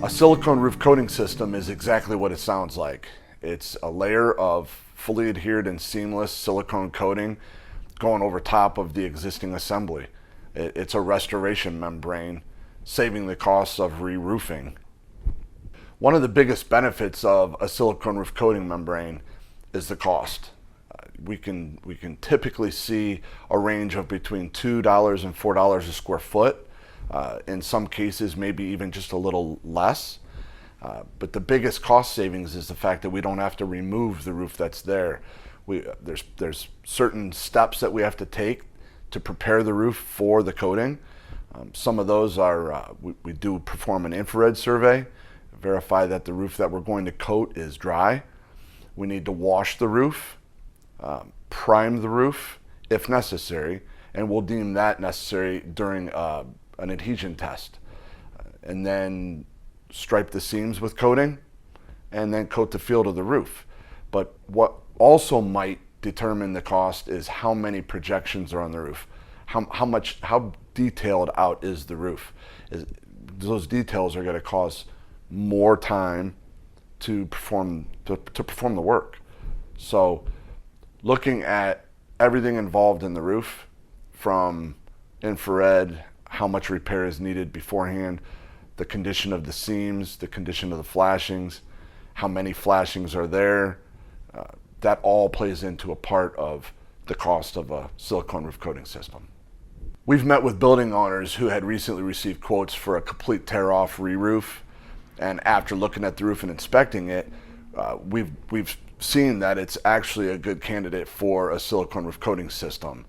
A silicone roof coating system is exactly what it sounds like. It's a layer of fully adhered and seamless silicone coating going over top of the existing assembly. It's a restoration membrane, saving the costs of re-roofing. One of the biggest benefits of a silicone roof coating membrane is the cost. We can typically see a range of between $2 and $4 a square foot. In some cases, maybe even just a little less. But the biggest cost savings is the fact that we don't have to remove the roof that's there. There's certain steps that we have to take to prepare the roof for the coating. Some of those are, we do perform an infrared survey, verify that the roof that we're going to coat is dry. We need to wash the roof, prime the roof if necessary, and we'll deem that necessary during an adhesion test. And then stripe the seams with coating, and then coat the field of the roof. But what also might determine the cost is how many projections are on the roof. How detailed out is the roof? Those details are going to cost more time to perform the work. So looking at everything involved in the roof, from infrared, how much repair is needed beforehand, the condition of the seams, the condition of the flashings, how many flashings are there, that all plays into a part of the cost of a silicone roof coating system. We've met with building owners who had recently received quotes for a complete tear-off re-roof, and after looking at the roof and inspecting it, we've seen that it's actually a good candidate for a silicone roof coating system.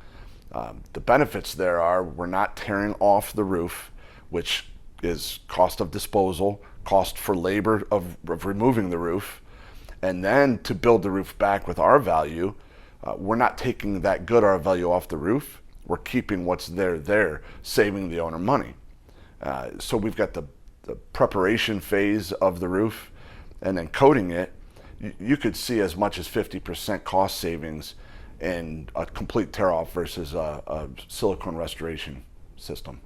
The benefits there are we're not tearing off the roof, which is cost of disposal, cost for labor of removing the roof, and then to build the roof back with our value, we're not taking that good R value off the roof. We're keeping what's there, saving the owner money. So we've got the preparation phase of the roof, and then coating it. You could see as much as 50% cost savings in a complete tear-off versus a silicone restoration system.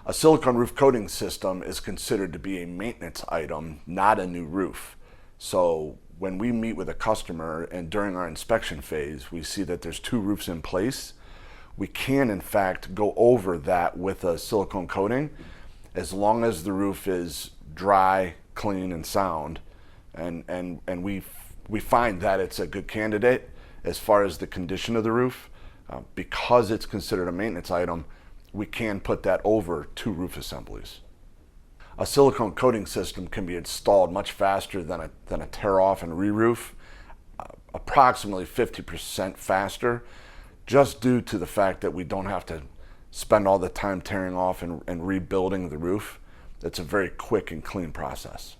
A silicone roof coating system is considered to be a maintenance item, not a new roof. So when we meet with a customer and during our inspection phase, we see that there's two roofs in place, we can in fact go over that with a silicone coating as long as the roof is dry, clean, and sound. And we find that it's a good candidate as far as the condition of the roof. Because it's considered a maintenance item, we can put that over two roof assemblies. A silicone coating system can be installed much faster than a tear-off and re-roof, approximately 50% faster, just due to the fact that we don't have to spend all the time tearing off and rebuilding the roof. It's a very quick and clean process.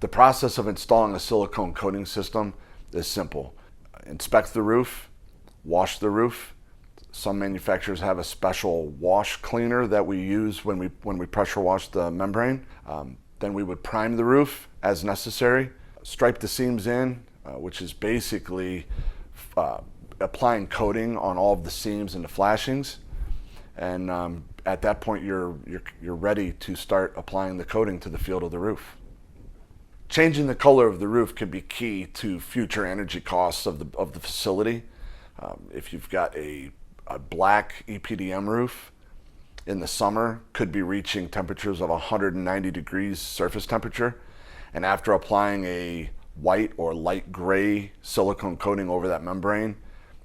The process of installing a silicone coating system is simple. Inspect the roof, wash the roof. Some manufacturers have a special wash cleaner that we use when we pressure wash the membrane. Then we would prime the roof as necessary, stripe the seams in, which is basically applying coating on all of the seams and the flashings. And at that point, you're ready to start applying the coating to the field of the roof. Changing the color of the roof can be key to future energy costs of the facility. If you've got a black EPDM roof, in the summer could be reaching temperatures of 190 degrees surface temperature, and after applying a white or light gray silicone coating over that membrane,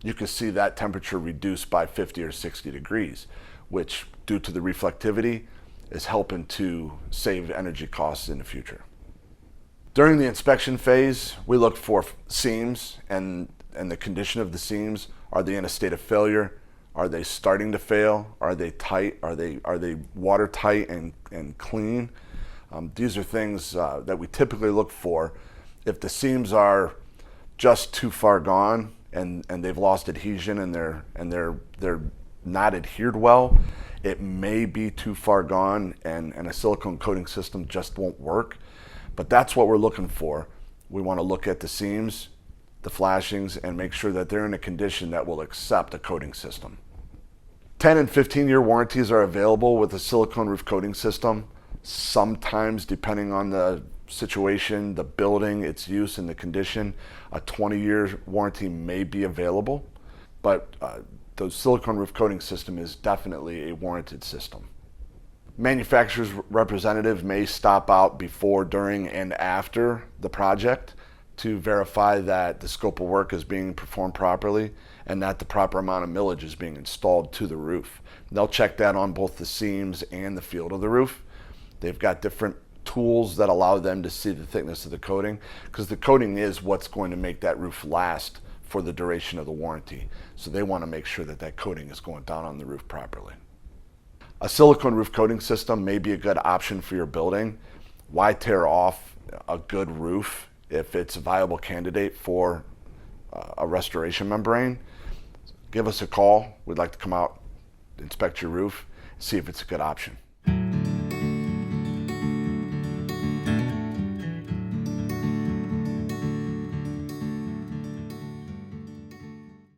you can see that temperature reduced by 50 or 60 degrees, which, due to the reflectivity, is helping to save energy costs in the future. During the inspection phase, we look for seams and the condition of the seams. Are they in a state of failure? Are they starting to fail? Are they tight? Are they watertight and clean? These are things that we typically look for. If the seams are just too far gone and they've lost adhesion and they're not adhered well, it may be too far gone and a silicone coating system just won't work. But that's what we're looking for. We want to look at the seams, the flashings, and make sure that they're in a condition that will accept a coating system. 10 and 15-year warranties are available with a silicone roof coating system. Sometimes, depending on the situation, the building, its use, and the condition, a 20-year warranty may be available, but the silicone roof coating system is definitely a warranted system. Manufacturer's representative may stop out before, during, and after the project to verify that the scope of work is being performed properly and that the proper amount of millage is being installed to the roof. They'll check that on both the seams and the field of the roof. They've got different tools that allow them to see the thickness of the coating, because the coating is what's going to make that roof last for the duration of the warranty. So they want to make sure that that coating is going down on the roof properly. A silicone roof coating system may be a good option for your building. Why tear off a good roof if it's a viable candidate for a restoration membrane? Give us a call. We'd like to come out, inspect your roof, see if it's a good option.